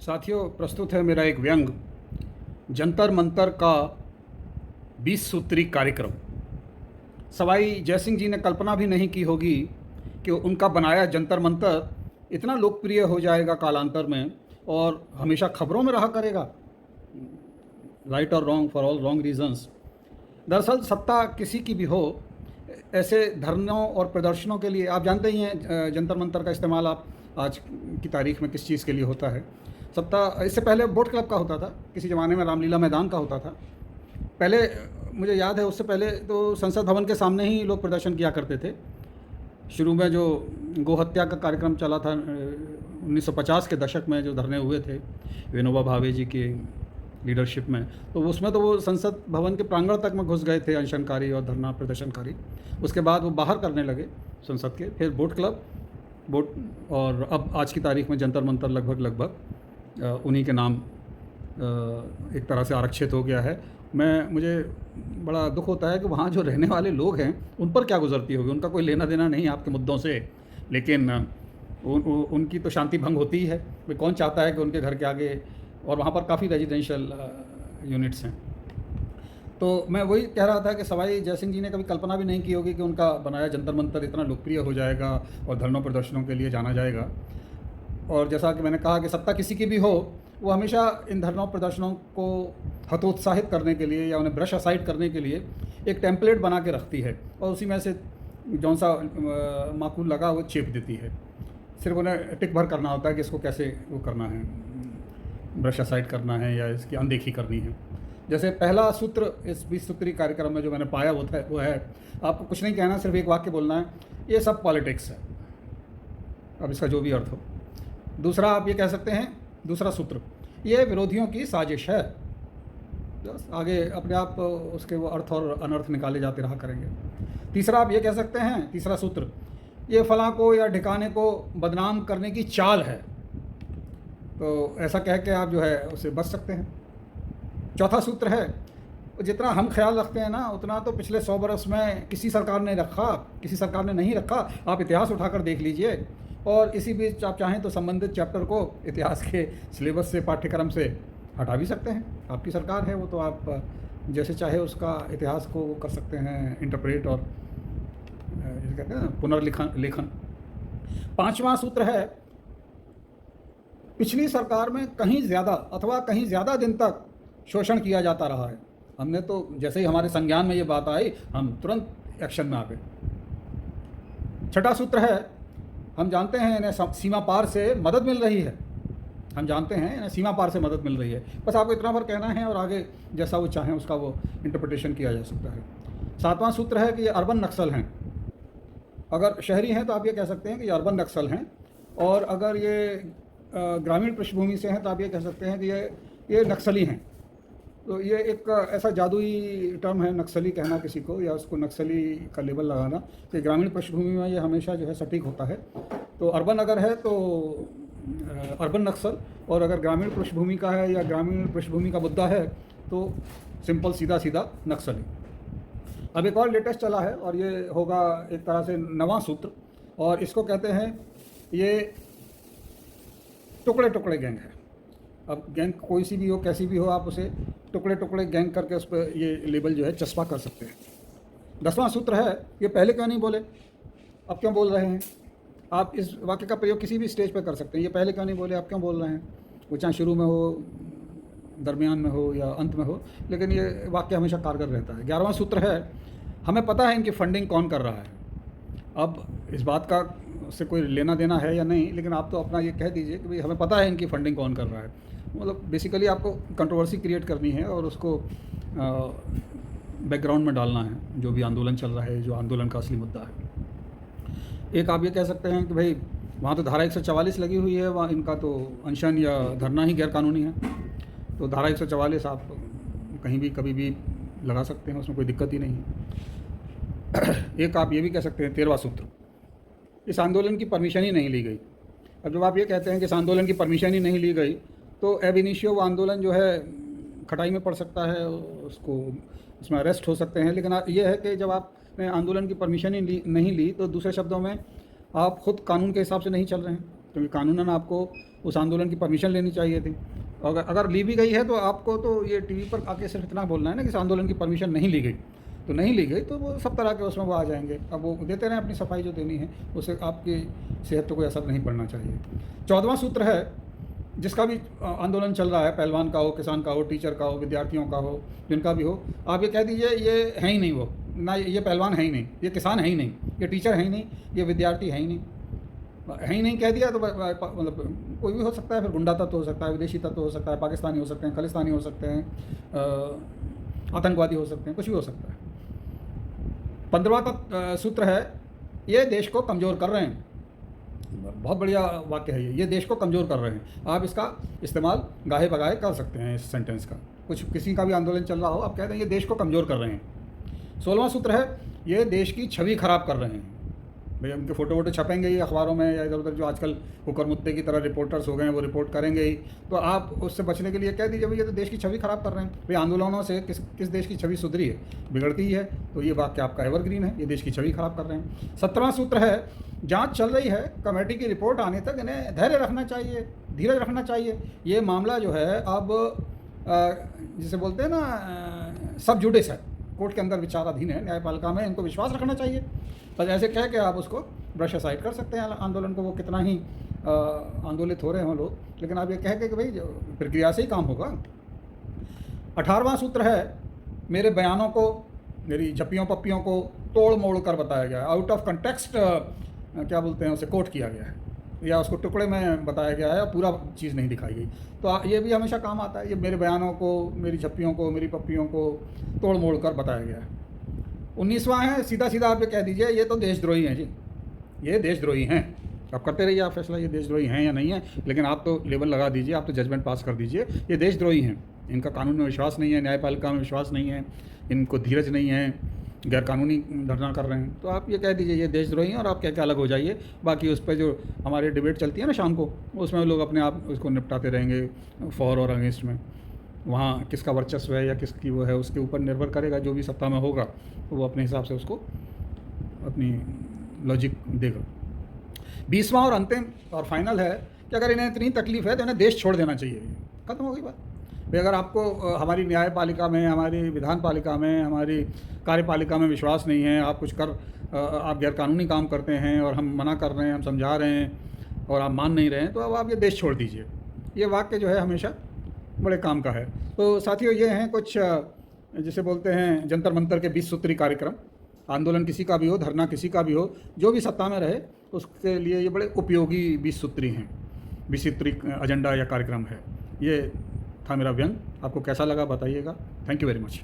साथियों, प्रस्तुत है मेरा एक व्यंग जंतर मंतर का 20 सूत्री कार्यक्रम। सवाई जयसिंह जी ने कल्पना भी नहीं की होगी कि उनका बनाया जंतर मंतर इतना लोकप्रिय हो जाएगा कालांतर में और हमेशा खबरों में रहा करेगा। राइट और wrong for all wrong reasons. दरअसल सत्ता किसी की भी हो, ऐसे धरनों और प्रदर्शनों के लिए आप जानते ही हैं जंतर मंतर का इस्तेमाल आप आज की तारीख में किस चीज़ के लिए होता है। सत्ता इससे पहले बोट क्लब का होता था, किसी ज़माने में रामलीला मैदान का होता था। पहले मुझे याद है, उससे पहले तो संसद भवन के सामने ही लोग प्रदर्शन किया करते थे। शुरू में जो गौ हत्या का कार्यक्रम चला था 1950 के दशक में, जो धरने हुए थे विनोबा भावे जी की लीडरशिप में, तो उसमें तो वो संसद भवन के प्रांगण तक में घुस गए थे अनशनकारी और धरना प्रदर्शनकारी। उसके बाद वो बाहर करने लगे संसद के, फिर बोट क्लब बोट, और अब आज की तारीख में जंतर मंतर लगभग उन्हीं के नाम एक तरह से आरक्षित हो गया है। मुझे बड़ा दुख होता है कि वहाँ जो रहने वाले लोग हैं उन पर क्या गुजरती होगी। उनका कोई लेना देना नहीं आपके मुद्दों से, लेकिन उनकी तो शांति भंग होती ही है। भाई कौन चाहता है कि उनके घर के आगे, और वहाँ पर काफ़ी रेजिडेंशियल यूनिट्स हैं। तो मैं वही कह रहा था कि सवाई जयसिंह जी ने कभी कल्पना भी नहीं की होगी कि उनका बनाया जंतर मंतर इतना लोकप्रिय हो जाएगा और धरनों प्रदर्शनों के लिए जाना जाएगा। और जैसा कि मैंने कहा कि सत्ता किसी की भी हो, वो हमेशा इन धरनों प्रदर्शनों को हतोत्साहित करने के लिए या उन्हें ब्रश असाइड करने के लिए एक टेम्पलेट बना के रखती है और उसी में से जौन सा माकूल लगा वो चेप देती है। सिर्फ उन्हें टिक भर करना होता है कि इसको कैसे वो करना है, ब्रश असाइड करना है या इसकी अनदेखी करनी है। जैसे पहला सूत्र इस 20 सूत्री कार्यक्रम में जो मैंने पाया वो है आपको कुछ नहीं कहना, सिर्फ एक वाक्य बोलना है, ये सब पॉलिटिक्स है। अब इसका जो भी अर्थ हो। दूसरा आप ये कह सकते हैं, दूसरा सूत्र, ये विरोधियों की साजिश है। बस आगे अपने आप उसके वो अर्थ और अनर्थ निकाले जाते रहा करेंगे। तीसरा आप ये कह सकते हैं, तीसरा सूत्र, ये फलां को या ठिकाने को बदनाम करने की चाल है। तो ऐसा कह के आप जो है उससे बच सकते हैं। चौथा सूत्र है, जितना हम ख्याल रखते हैं ना उतना तो पिछले 100 बरस में किसी सरकार ने नहीं रखा। आप इतिहास उठाकर देख लीजिए, और इसी बीच आप चाहें तो संबंधित चैप्टर को इतिहास के सिलेबस से, पाठ्यक्रम से हटा भी सकते हैं। आपकी सरकार है वो, तो आप जैसे चाहे उसका इतिहास को कर सकते हैं इंटरप्रेट और जैसे कहते हैं पुनर्लेखन। पांचवा सूत्र है, पिछली सरकार में कहीं ज़्यादा दिन तक शोषण किया जाता रहा है। हमने तो जैसे ही हमारे संज्ञान में ये बात आई, हम तुरंत एक्शन में आ गए। छठा सूत्र है, हम जानते हैं इन्हें सीमा पार से मदद मिल रही है। बस आपको इतना पर कहना है और आगे जैसा वो चाहें उसका वो इंटरप्रिटेशन किया जा सकता है। सातवां सूत्र है कि ये अर्बन नक्सल हैं। अगर शहरी हैं तो आप ये कह सकते हैं कि ये अर्बन नक्सल हैं, और अगर ये ग्रामीण पृष्ठभूमि से हैं तो आप ये कह सकते हैं कि ये नक्सली हैं। तो ये एक ऐसा जादुई टर्म है नक्सली कहना किसी को, या उसको नक्सली का लेबल लगाना, कि ग्रामीण पृष्ठभूमि में ये हमेशा जो है सटीक होता है। तो अर्बन अगर है तो अर्बन नक्सल, और अगर ग्रामीण पृष्ठभूमि का है या ग्रामीण पृष्ठभूमि का मुद्दा है तो सिंपल सीधा नक्सली। अब एक और लेटेस्ट चला है और ये होगा एक तरह से नवां सूत्र, और इसको कहते हैं ये टुकड़े गैंग है। अब गैंग कोई सी भी हो, कैसी भी हो, आप उसे टुकड़े गैंग करके उस पर ये लेबल जो है चस्पा कर सकते हैं। 10वां सूत्र है, ये पहले क्यों नहीं बोले, अब क्यों बोल रहे हैं। आप इस वाक्य का प्रयोग किसी भी स्टेज पर कर सकते हैं। ये पहले क्यों नहीं बोले, अब क्यों बोल रहे हैं, वो चाहे शुरू में हो, दरमियान में हो या अंत में हो, लेकिन ये वाक्य हमेशा कारगर रहता है। 11वां सूत्र है, हमें पता है इनकी फंडिंग कौन कर रहा है। अब इस बात का से कोई लेना देना है या नहीं, लेकिन आप तो अपना ये कह दीजिए कि भाई हमें पता है इनकी फंडिंग कौन कर रहा है। मतलब बेसिकली आपको कंट्रोवर्सी क्रिएट करनी है और उसको बैकग्राउंड में डालना है, जो भी आंदोलन चल रहा है, जो आंदोलन का असली मुद्दा है। एक आप ये कह सकते हैं कि भाई वहाँ तो धारा 144 लगी हुई है, वहाँ इनका तो अनशन या धरना ही गैरकानूनी है। तो धारा 144 आप कहीं भी कभी भी लगा सकते हैं, उसमें कोई दिक्कत ही नहीं है। एक आप ये भी कह सकते हैं, 13वां सूत्र, इस आंदोलन की परमिशन ही नहीं ली गई। अब जब आप ये कहते हैं कि इस आंदोलन की परमिशन ही नहीं ली गई, तो एब इनिशियो वो आंदोलन जो है खटाई में पड़ सकता है, उसको उसमें अरेस्ट हो सकते हैं। लेकिन ये है कि जब आपने आंदोलन की परमिशन ही नहीं ली, तो दूसरे शब्दों में आप खुद कानून के हिसाब से नहीं चल रहे हैं, क्योंकि कानूनन आपको उस आंदोलन की परमिशन लेनी चाहिए थी। अगर ली भी गई है तो आपको तो ये टीवी पर आके सिर्फ इतना बोलना है ना कि इस आंदोलन की परमिशन नहीं ली गई, तो नहीं ली गई तो वो सब तरह के उसमें वो आ जाएंगे। अब वो देते रहें अपनी सफाई जो देनी है, उससे आपकी सेहत पर कोई असर नहीं पड़ना चाहिए। 14वां सूत्र है, जिसका भी आंदोलन चल रहा है, पहलवान का हो, किसान का हो, टीचर का हो, विद्यार्थियों का हो, जिनका भी हो, आप ये कह दीजिए ये है ही नहीं, वो ना, ये पहलवान है ही नहीं, ये किसान है ही नहीं, ये टीचर है ही नहीं, ये विद्यार्थी है ही नहीं, है ही नहीं कह दिया तो मतलब कोई भी हो सकता है। फिर गुंडा तत्व हो सकता है, विदेशी तत्व हो सकता है, पाकिस्तानी हो सकते हैं, खालिस्तानी हो सकते हैं, आतंकवादी हो सकते हैं, कुछ भी हो सकता है। 15वां सूत्र है, ये देश को कमज़ोर कर रहे हैं। बहुत बढ़िया वाक्य है ये देश को कमज़ोर कर रहे हैं। आप इसका इस्तेमाल गाहे बगाहे कर सकते हैं इस सेंटेंस का। कुछ किसी का भी आंदोलन चल रहा हो, आप कहते हैं ये देश को कमज़ोर कर रहे हैं। 16वां सूत्र है, ये देश की छवि खराब कर रहे हैं। भाई उनके फ़ोटो वोटो छपेंगे ही अखबारों में, या इधर उधर जो आजकल कुकर मुत्ते की तरह रिपोर्टर्स हो गए हैं, वो रिपोर्ट करेंगे ही। तो आप उससे बचने के लिए कह दीजिए भाई ये तो देश की छवि खराब कर रहे हैं। भाई आंदोलनों से किस देश की छवि सुधरी है, बिगड़ती ही है। तो ये वाक्य आपका एवरग्रीन है, ये देश की छवि खराब कर रहे हैं। 17वां सूत्र है, जांच चल रही है, कमेटी की रिपोर्ट आने तक इन्हें धैर्य रखना चाहिए, धीरज रखना चाहिए। ये मामला जो है अब जिसे बोलते हैं ना सब जुडिस है, कोर्ट के अंदर विचाराधीन है, न्यायपालिका में, इनको विश्वास रखना चाहिए। बस ऐसे कह के आप उसको ब्रश असाइड कर सकते हैं आंदोलन को, वो कितना ही आंदोलित हो रहे हों लोग, लेकिन आप ये कह के कि भाई प्रक्रिया से ही काम होगा। 18वां सूत्र है, मेरे बयानों को, मेरी झप्पियों पप्पियों को तोड़ मोड़ कर बताया गया है, आउट ऑफ कंटेक्स्ट क्या बोलते हैं उसे, कोट किया गया है, या उसको टुकड़े में बताया गया है, पूरा चीज़ नहीं दिखाई गई। तो ये भी हमेशा काम आता है, ये मेरे बयानों को, मेरी झप्पियों को, मेरी पप्पियों को तोड़ मोड़ कर बताया गया है। 19वां है, सीधा सीधा आप ये कह दीजिए ये तो देशद्रोही हैं जी, ये देशद्रोही हैं। आप करते रहिए आप फैसला, ये देशद्रोही हैं या नहीं है, लेकिन आप तो लेबल लगा दीजिए, आप तो जजमेंट पास कर दीजिए, ये देशद्रोही हैं। इनका कानून में विश्वास नहीं है, न्यायपालिका में विश्वास नहीं है, इनको धीरज नहीं है, गैरकानूनी धरना कर रहे हैं। तो आप ये कह दीजिए ये देशद्रोही हैं, और आप कह के अलग हो जाइए। बाकी उस पर जो हमारे डिबेट चलती है ना शाम को, उसमें लोग अपने आप उसको निपटाते रहेंगे फॉर और अगेंस्ट में। वहाँ किसका वर्चस्व है या किसकी वो है, उसके ऊपर निर्भर करेगा। जो भी सत्ता में होगा तो वो अपने हिसाब से उसको अपनी लॉजिक देगा। 20वां और अंतिम और फाइनल है कि अगर इन्हें इतनी तकलीफ है तो इन्हें देश छोड़ देना चाहिए। खत्म हो गई बात। भाई अगर आपको हमारी न्यायपालिका में, हमारी विधान पालिका में, हमारी कार्यपालिका में विश्वास नहीं है, आप कुछ आप गैरकानूनी काम करते हैं और हम मना कर रहे हैं, हम समझा रहे हैं और आप मान नहीं रहे हैं, तो अब आप ये देश छोड़ दीजिए। ये वाक्य जो है हमेशा बड़े काम का है। तो साथियों, ये हैं कुछ जिसे बोलते हैं जंतर मंतर के 20 सूत्री कार्यक्रम। आंदोलन किसी का भी हो, धरना किसी का भी हो, जो भी सत्ता में रहे उसके लिए ये बड़े उपयोगी 20 सूत्री हैं, 20 सूत्री एजेंडा या कार्यक्रम है। ये था मेरा व्यंग। आपको कैसा लगा बताइएगा। Thank you very much.